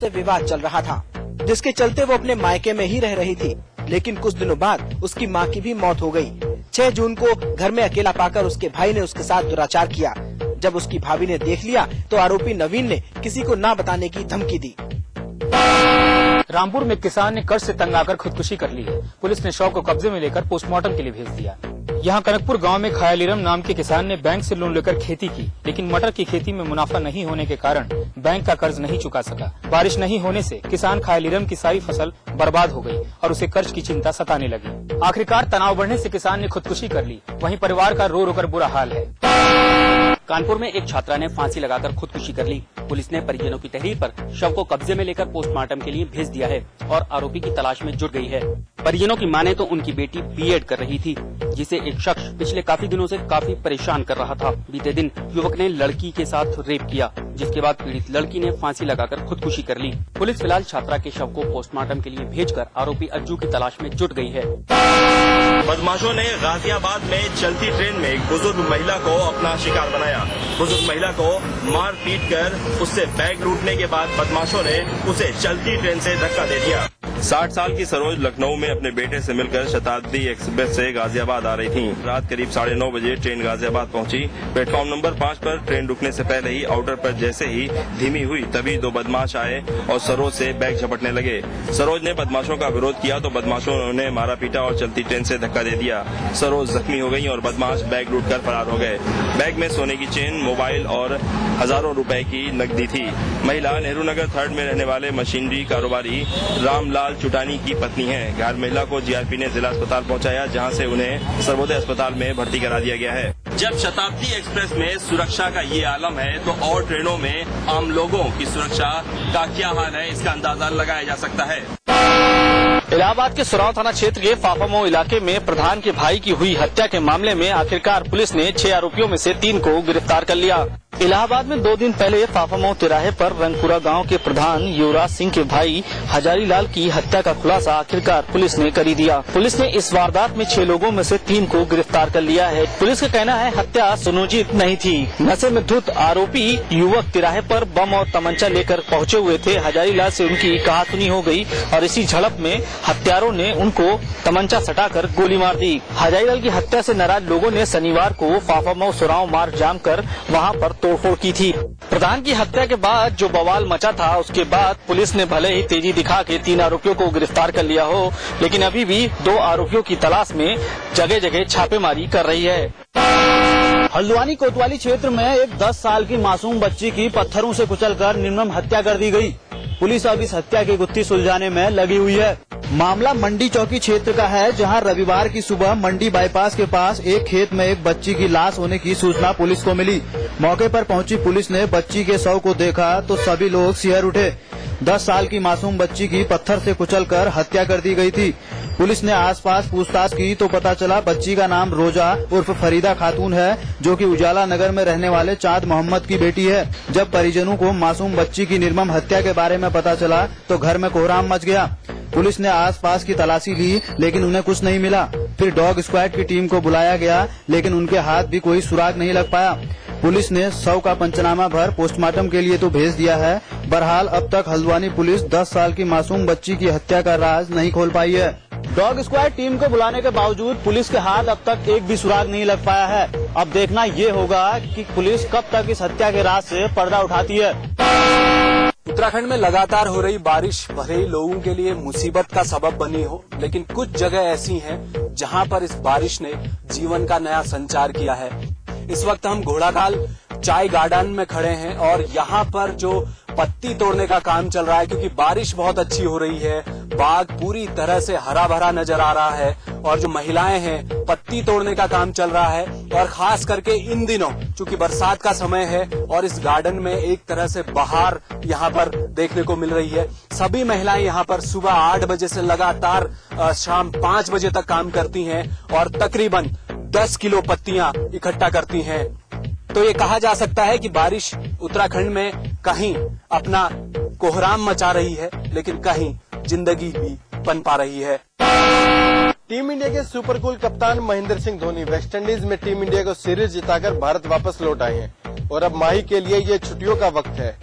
से विवाद चल रहा था, जिसके चलते वो अपने मायके में ही रह रही थी। लेकिन कुछ दिनों बाद उसकी मां की भी मौत हो गई। 6 जून को घर में अकेला पाकर उसके भाई ने उसके साथ दुराचार किया। जब उसकी भाभी ने देख लिया तो आरोपी नवीन ने किसी को ना बताने की धमकी दी। रामपुर में किसान ने कर्ज से तंग आकर खुदकुशी कर ली है। पुलिस ने शव को कब्जे में लेकर पोस्टमार्टम के लिए भेज दिया। यहाँ कनकपुर गांव में खयालीराम नाम के किसान ने बैंक से लोन लेकर खेती की, लेकिन मटर की खेती में मुनाफा नहीं होने के कारण बैंक का कर्ज नहीं चुका सका। बारिश नहीं होने से किसान खयालीराम की सारी फसल बर्बाद हो गई और उसे कर्ज की चिंता सताने लगी। आखिरकार तनाव बढ़ने से किसान ने खुदकुशी कर ली। वहीं परिवार का रो रो कर बुरा हाल है। कानपुर में एक छात्रा ने फांसी लगाकर खुदकुशी कर ली। पुलिस ने परिजनों की तहरीर पर शव को कब्जे में लेकर पोस्टमार्टम के लिए भेज दिया है और आरोपी की तलाश में जुट गई है। परिजनों की माने तो उनकी बेटी बीएड कर रही थी, जिसे एक शख्स पिछले काफी दिनों से काफी परेशान कर रहा था। बीते दिन युवक ने लड़की के साथ रेप किया, जिसके बाद पीड़ित लड़की ने फांसी लगाकर खुदकुशी कर ली। पुलिस फिलहाल छात्रा के शव को पोस्टमार्टम के लिए भेजकर आरोपी अज्जू की तलाश में जुट गई है। बदमाशों ने गाजियाबाद में चलती ट्रेन में एक बुजुर्ग महिला को अपना शिकार बनाया। बुजुर्ग महिला को मार पीट कर उससे बैग लूटने के बाद बदमाशों ने उसे चलती ट्रेन से धक्का दे दिया। 60 साल की सरोज लखनऊ में अपने बेटे से मिलकर शताब्दी एक्सप्रेस से गाजियाबाद आ रही थी। रात करीब 9:30 बजे ट्रेन गाजियाबाद पहुंची। प्लेटफॉर्म नंबर 5 पर ट्रेन रुकने से पहले ही आउटर पर जैसे ही धीमी हुई, तभी 2 बदमाश आए और सरोज से बैग झपटने लगे। सरोज ने बदमाशों का विरोध किया तो बदमाशों ने मारा पीटा और चलती ट्रेन से धक्का दे दिया। सरोज जख्मी हो गई और बदमाश बैग लूट कर फरार हो गए। बैग में सोने की चेन, मोबाइल और हजारों रुपए की नकदी थी। महिला नेहरू नगर 3rd में रहने वाले मशीनरी कारोबारी रामलाल चुटानी की पत्नी है। घायल महिला को जीआरपी ने जिला अस्पताल पहुंचाया, जहां से उन्हें सर्वोदय अस्पताल में भर्ती करा दिया गया है। जब शताब्दी एक्सप्रेस में सुरक्षा का ये आलम है तो और ट्रेनों में आम लोगों की सुरक्षा का क्या हाल है, इसका अंदाजा लगाया जा सकता है। इलाहाबाद के सुराव थाना क्षेत्र के फाफामऊ इलाके में प्रधान के भाई की हुई हत्या के मामले में आखिरकार पुलिस ने 6 आरोपियों में से 3 को गिरफ्तार कर लिया। इलाहाबाद में 2 दिन पहले फाफामऊ तिराहे पर रंगपुरा गांव के प्रधान युवराज सिंह के भाई हजारी लाल की हत्या का खुलासा आखिरकार पुलिस ने कर ही दिया। पुलिस ने इस वारदात में 6 लोगों में से 3 को गिरफ्तार कर लिया है। पुलिस का कहना है हत्या सुनियोजित नहीं थी। नशे में धुत आरोपी युवक तिराहे पर बम और तमंचा लेकर पहुंचे हुए थे। हजारी लाल से उनकी कहासुनी हो गई और इसी झड़प में हत्यारों ने उनको तमंचा सटाकर गोली मार दी। हजारी लाल की हत्या से नाराज लोगों ने शनिवार को फाफामऊ सुराव मार्ग जाम कर वहां पर तोड़फोड़ की थी। प्रधान की हत्या के बाद जो बवाल मचा था, उसके बाद पुलिस ने भले ही तेजी दिखा के 3 आरोपियों को गिरफ्तार कर लिया हो, लेकिन अभी भी 2 आरोपियों की तलाश में जगह जगह छापेमारी कर रही है। हल्द्वानी कोतवाली क्षेत्र में एक 10 साल की मासूम बच्ची की पत्थरों से कुचलकर निर्मम हत्या कर दी गई। पुलिस अब इस हत्या की गुत्थी सुलझाने में लगी हुई है। मामला मंडी चौकी क्षेत्र का है, जहां रविवार की सुबह मंडी बाईपास के पास एक खेत में एक बच्ची की लाश होने की सूचना पुलिस को मिली। मौके पर पहुंची पुलिस ने बच्ची के शव को देखा तो सभी लोग सिहर उठे। 10 साल की मासूम बच्ची की पत्थर से कुचलकर हत्या कर दी गई थी। पुलिस ने आसपास पूछताछ की तो पता चला बच्ची का नाम रोजा उर्फ फरीदा खातून है, जो कि उजाला नगर में रहने वाले चांद मोहम्मद की बेटी है। जब परिजनों को मासूम बच्ची की निर्मम हत्या के बारे में पता चला तो घर में कोहराम मच गया। पुलिस ने आसपास की तलाशी ली, लेकिन उन्हें कुछ नहीं मिला। फिर डॉग स्क्वाड की टीम को बुलाया गया, लेकिन उनके हाथ भी कोई सुराग नहीं लग पाया। पुलिस ने शव का पंचनामा भर पोस्टमार्टम के लिए तो भेज दिया है। बहरहाल अब तक हल्द्वानी पुलिस 10 साल की मासूम बच्ची की हत्या का राज नहीं खोल पाई है। डॉग स्क्वाड टीम को बुलाने के बावजूद पुलिस के हाथ अब तक एक भी सुराग नहीं लग पाया है। अब देखना ये होगा कि पुलिस कब तक इस हत्या के राज से पर्दा उठाती है। उत्तराखंड में लगातार हो रही बारिश भले ही लोगों के लिए मुसीबत का सबब बनी हो, लेकिन कुछ जगह ऐसी हैं जहां पर इस बारिश ने जीवन का नया संचार किया है। इस वक्त हम घोड़ाखाल चाय गार्डन में खड़े हैं और यहाँ पर जो पत्ती तोड़ने का काम चल रहा है, क्योंकि बारिश बहुत अच्छी हो रही है, बाग पूरी तरह से हरा भरा नजर आ रहा है और जो महिलाएं हैं पत्ती तोड़ने का काम चल रहा है। और खास करके इन दिनों चूंकि बरसात का समय है और इस गार्डन में एक तरह से बहार यहाँ पर देखने को मिल रही है। सभी महिलाएं यहाँ पर सुबह 8 बजे से लगातार शाम 5 बजे तक काम करती हैं और तकरीबन 10 किलो पत्तियां इकट्ठा करती हैं। तो ये कहा जा सकता है कि बारिश उत्तराखंड में कहीं अपना कोहराम मचा रही है, लेकिन कहीं जिंदगी भी पनपा रही है। टीम इंडिया के सुपर कूल कप्तान महेंद्र सिंह धोनी वेस्टइंडीज में टीम इंडिया को सीरीज जिताकर भारत वापस लौट आए हैं और अब माही के लिए ये छुट्टियों का वक्त है।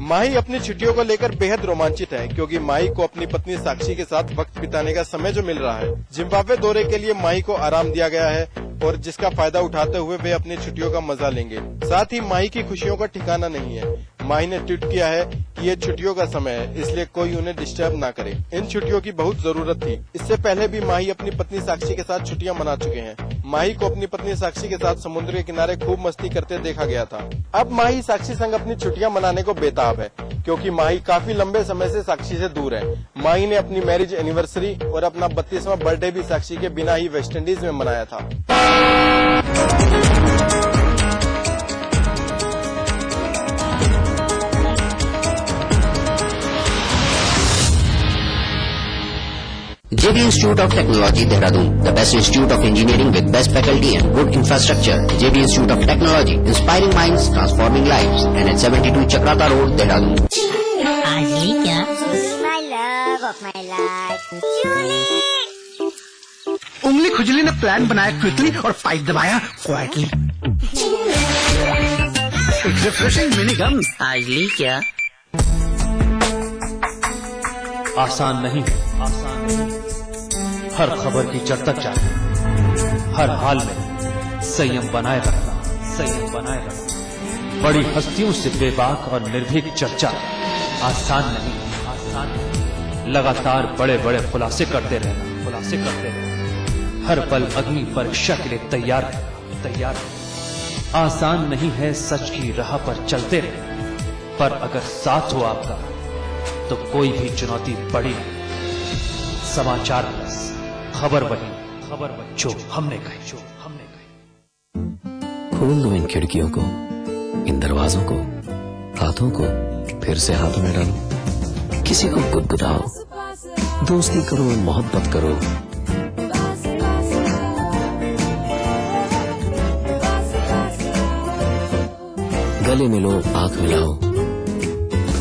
माही अपनी छुट्टियों को लेकर बेहद रोमांचित है, क्योंकि माही को अपनी पत्नी साक्षी के साथ वक्त बिताने का समय जो मिल रहा है। जिम्बाब्वे दौरे के लिए माही को आराम दिया गया है और जिसका फायदा उठाते हुए वे अपनी छुट्टियों का मजा लेंगे। साथ ही माही की खुशियों का ठिकाना नहीं है। माही ने ट्वीट किया है कि ये छुट्टियों का समय है, इसलिए कोई उन्हें डिस्टर्ब ना करे। इन छुट्टियों की बहुत जरूरत थी। इससे पहले भी माही अपनी पत्नी साक्षी के साथ छुट्टियां मना चुके हैं। माही को अपनी पत्नी साक्षी के साथ समुद्र के किनारे खूब मस्ती करते देखा गया था। अब माही साक्षी संग अपनी छुट्टियां मनाने को बेताब है, क्योंकि माही काफी लंबे समय से साक्षी से दूर है। माही ने अपनी मैरिज एनिवर्सरी और अपना 32वां बर्थडे भी साक्षी के बिना ही वेस्ट इंडीज में मनाया था। JB Institute of Technology, Dehradun, the best institute of engineering with best faculty and good infrastructure. JB Institute of Technology, inspiring minds, transforming lives. And at 72 Chakrata Road, Dehradun. Ajli kya? My love of my life. Julie. उंगली खुजली ने plan बनाया quickly और pipe दबाया quietly. Refreshing mini गम। आजली क्या? आसान नहीं है, आसान नहीं। हर खबर की जड़ तक जाना, हर हाल में संयम बनाए रखना, संयम बनाए रखना। बड़ी हस्तियों से बेबाक और निर्भीक चर्चा आसान नहीं, आसान नहीं। लगातार बड़े बड़े खुलासे करते रहना, खुलासे करते रहना। हर पल अग्नि परीक्षा के लिए तैयार रहना, तैयार रहना। आसान नहीं है सच की राह पर चलते रहना, पर अगर साथ हो आपका तो कोई भी चुनौती बड़ी नहीं। समाचार प्लस, खबर वही जो हमने कही, जो हमने कही। खोल दो इन खिड़कियों को, इन दरवाजों को, हाथों को फिर से हाथों में डालो। किसी को गुदगुदाओ, दोस्ती करो, मोहब्बत करो। गले मिलो, आंख मिलाओ,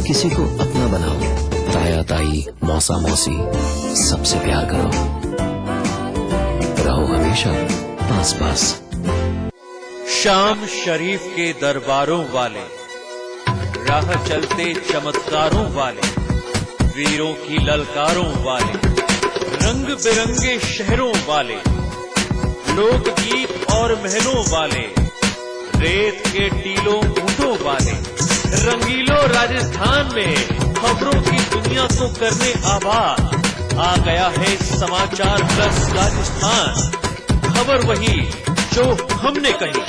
किसी को अपना बनाओ। ताया ताई, मौसा मौसी, सबसे प्यार करो। रहो हमेशा पास पास। शाम शरीफ के दरबारों वाले, राह चलते चमत्कारों वाले, वीरों की ललकारों वाले, रंग बिरंगे शहरों वाले, लोकगीत और महलों वाले, रेत के टीलों ऊंटों वाले, रंगीलो राजस्थान में खबरों की दुनिया को करने आबाद। आ गया है समाचार प्लस राजस्थान, खबर वही जो हमने कही।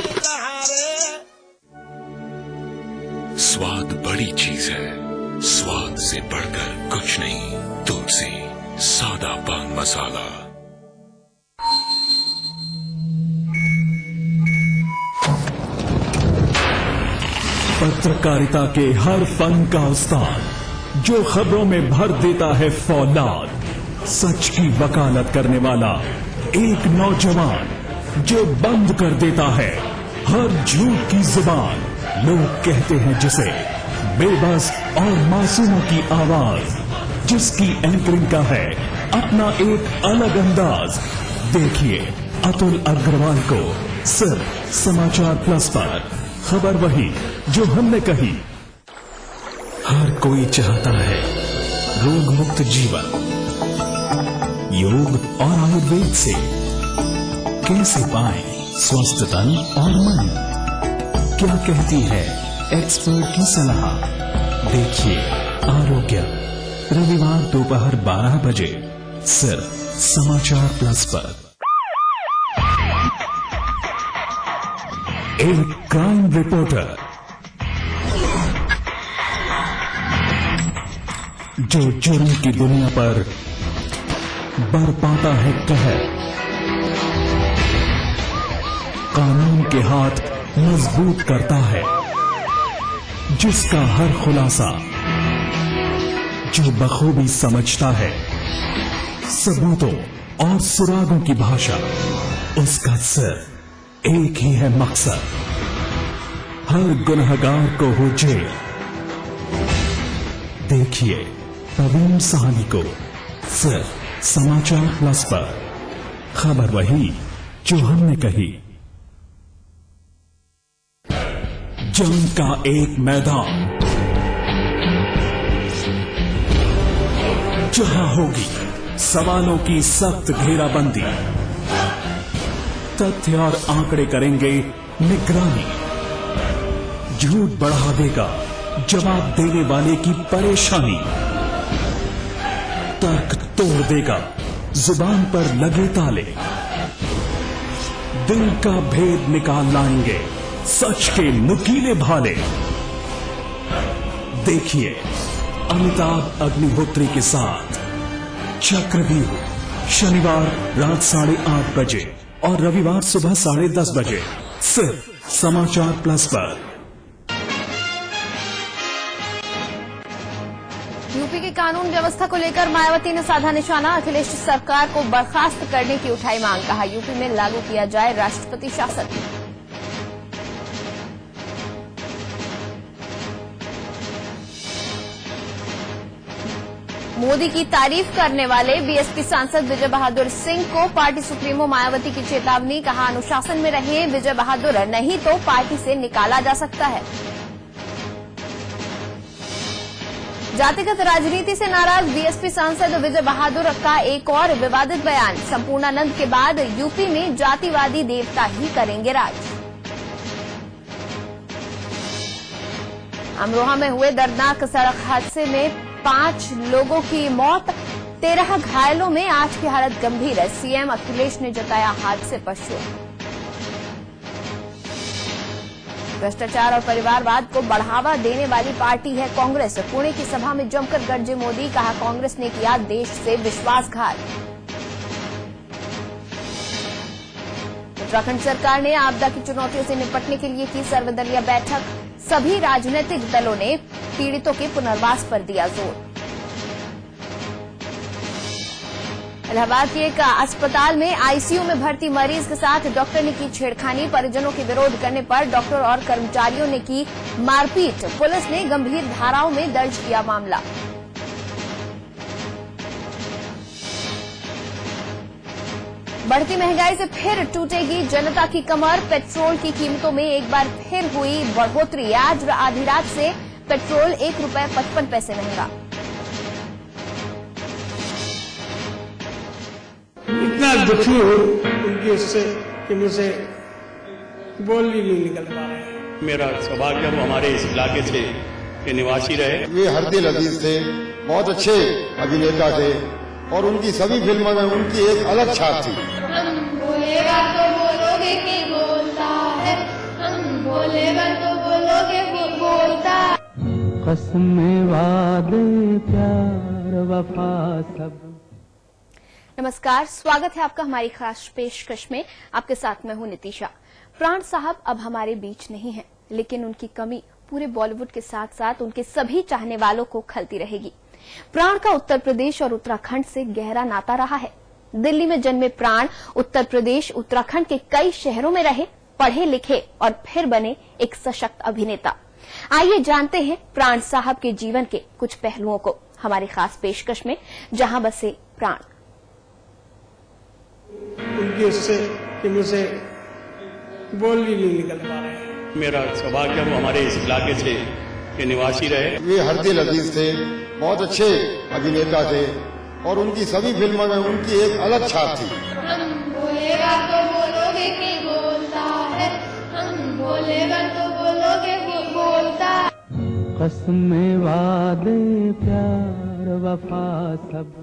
स्वाद बड़ी चीज है, स्वाद से बढ़कर कुछ नहीं। तुलसी सादा पान मसाला। पत्रकारिता के हर फन का उस्ताद, जो खबरों में भर देता है फौलाद। सच की वकालत करने वाला एक नौजवान, जो बंद कर देता है हर झूठ की जुबान। लोग कहते हैं जिसे बेबस और मासूमों की आवाज, जिसकी एंकरिंग का है अपना एक अलग अंदाज। देखिए अतुल अग्रवाल को सिर्फ समाचार प्लस पर। खबर वही जो हमने कही। हर कोई चाहता है रोग मुक्त जीवन। योग और आयुर्वेद से कैसे पाएं स्वस्थ तन और मन? क्या कहती है एक्सपर्ट की सलाह? देखिए आरोग्य, रविवार दोपहर 12 बजे सिर्फ समाचार प्लस पर। एक क्राइम रिपोर्टर जो जुर्म की दुनिया पर बरपाता है कहर। कानून के हाथ मजबूत करता है, जिसका हर खुलासा जो बखूबी समझता है सबूतों और सुरागों की भाषा। उसका सिर्फ एक ही है मकसद, हर गुनहगार को हो जेल। देखिए प्रवीण साहनी को सिर्फ समाचार प्लस पर। खबर वही जो हमने कही। जंग का एक मैदान, जहां होगी सवालों की सख्त घेराबंदी, तथ्य और आंकड़े करेंगे निगरानी, झूठ बढ़ा देगा जवाब देने वाले की परेशानी, तर्क तोड़ देगा जुबान पर लगे ताले, दिल का भेद निकाल लाएंगे सच के नुकीले भाले। देखिए अमिताभ अग्निहोत्री के साथ चक्रव्यूह, शनिवार रात 8:30 बजे और रविवार सुबह 10:30 बजे सिर्फ समाचार प्लस पर। यूपी की कानून व्यवस्था को लेकर मायावती ने साधा निशाना, अखिलेश सरकार को बर्खास्त करने की उठाई मांग, कहा यूपी में लागू किया जाए राष्ट्रपति शासन। मोदी की तारीफ करने वाले बीएसपी सांसद विजय बहादुर सिंह को पार्टी सुप्रीमो मायावती की चेतावनी, कहा अनुशासन में रहे विजय बहादुर, नहीं तो पार्टी से निकाला जा सकता है। जातिगत राजनीति से नाराज बीएसपी सांसद विजय बहादुर का एक और विवादित बयान, संपूर्णानंद के बाद यूपी में जातिवादी देवता ही करेंगे राज। अमरोहा में हुए दर्दनाक सड़क हादसे में 5 लोगों की मौत, 13 घायलों में 8 की हालत गंभीर है। सीएम अखिलेश ने जताया हादसे पर शोक। भ्रष्टाचार और परिवारवाद को बढ़ावा देने वाली पार्टी है कांग्रेस, पुणे की सभा में जमकर गरजे मोदी, कहा कांग्रेस ने किया देश से विश्वासघात। उत्तराखंड सरकार ने आपदा की चुनौतियों से निपटने के लिए की सर्वदलीय बैठक, सभी राजनीतिक दलों ने पीड़ितों के पुनर्वास पर दिया जोर। इलाहाबाद के एक अस्पताल में आईसीयू में भर्ती मरीज के साथ डॉक्टर ने की छेड़खानी, परिजनों के विरोध करने पर डॉक्टर और कर्मचारियों ने की मारपीट, पुलिस ने गंभीर धाराओं में दर्ज किया मामला। बढ़ती महंगाई से फिर टूटेगी जनता की कमर, पेट्रोल की कीमतों में एक बार फिर हुई बढ़ोतरी, आज आधी रात से पेट्रोल ₹1.55 महंगा। इतना दुखी हूँ उनकी उससे कि मुझे बोल ही नहीं निकल पा रहा। मेरा सौभाग्य वो हमारे इस इलाके से के निवासी रहे। वे हरदिल अजीज थे, बहुत अच्छे अभिनेता थे और उनकी सभी फिल्मों में उनकी एक अलग छाप थी। हम बोलेगा तो बोलोगे कि बोलता है, हम बोलेगा तो बोलोगे कि बोलता। कसमें वादे प्यार वफा सब। नमस्कार, स्वागत है आपका हमारी खास पेशकश में। आपके साथ मैं हूं नितिशा। प्राण साहब अब हमारे बीच नहीं है, लेकिन उनकी कमी पूरे बॉलीवुड के साथ साथ उनके सभी चाहने वालों को खलती रहेगी। प्राण का उत्तर प्रदेश और उत्तराखंड से गहरा नाता रहा है। दिल्ली में जन्मे प्राण उत्तर प्रदेश, उत्तराखंड के कई शहरों में रहे, पढ़े लिखे और फिर बने एक सशक्त अभिनेता। आइए जानते हैं प्राण साहब के जीवन के कुछ पहलुओं को हमारी खास पेशकश में, जहां बसे प्राण। उनकी उससे कि मुझे बोल ही नहीं निकल पा रहा। मेरा सौभाग्य वो हमारे इस इलाके से के निवासी रहे। वे हरदिल अजीज थे, बहुत अच्छे अभिनेता थे और उनकी सभी फिल्मों में उनकी एक अलग छाप थी। हम बोलेगा तो बोलोगे कि बोलता है, हम बोलेगा तो बोलोगे कि बोलता। कसमें वादे प्यार वफा सब।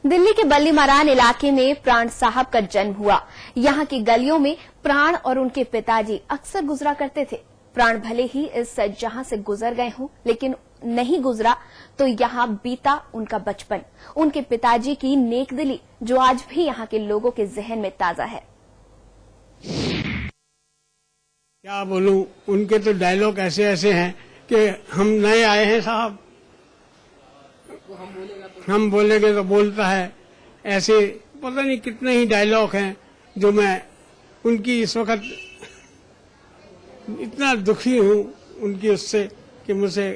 दिल्ली के बल्ली मरान इलाके में प्राण साहब का जन्म हुआ। यहाँ की गलियों में प्राण और उनके पिताजी अक्सर गुजरा करते थे। प्राण भले ही इस जहां से गुजर गए हों, लेकिन नहीं गुजरा तो यहाँ बीता उनका बचपन, उनके पिताजी की नेकदिली, जो आज भी यहाँ के लोगों के जहन में ताजा है। क्या बोलूं, उनके तो डायलॉग ऐसे ऐसे हैं कि हम नए आए हैं साहब, हम बोलेंगे तो बोलता है। ऐसे पता नहीं कितने ही डायलॉग हैं जो मैं उनकी इस वक्त इतना दुखी हूँ उनकी उससे कि मुझे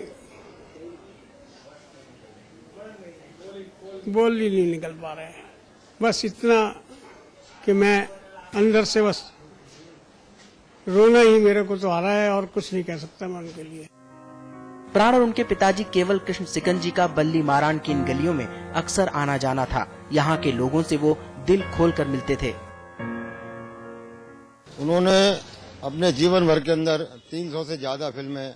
बोल ही नहीं निकल पा रहे हैं। बस इतना कि मैं अंदर से बस रोना ही मेरे को तो आ रहा है और कुछ नहीं कह सकता मैं उनके लिए। प्राण और उनके पिताजी केवल कृष्ण सिकंजी का बल्ली मारान की इन गलियों में अक्सर आना जाना था। यहाँ के लोगों से वो दिल खोलकर मिलते थे। उन्होंने अपने जीवन भर के अंदर 300 से ज्यादा फिल्में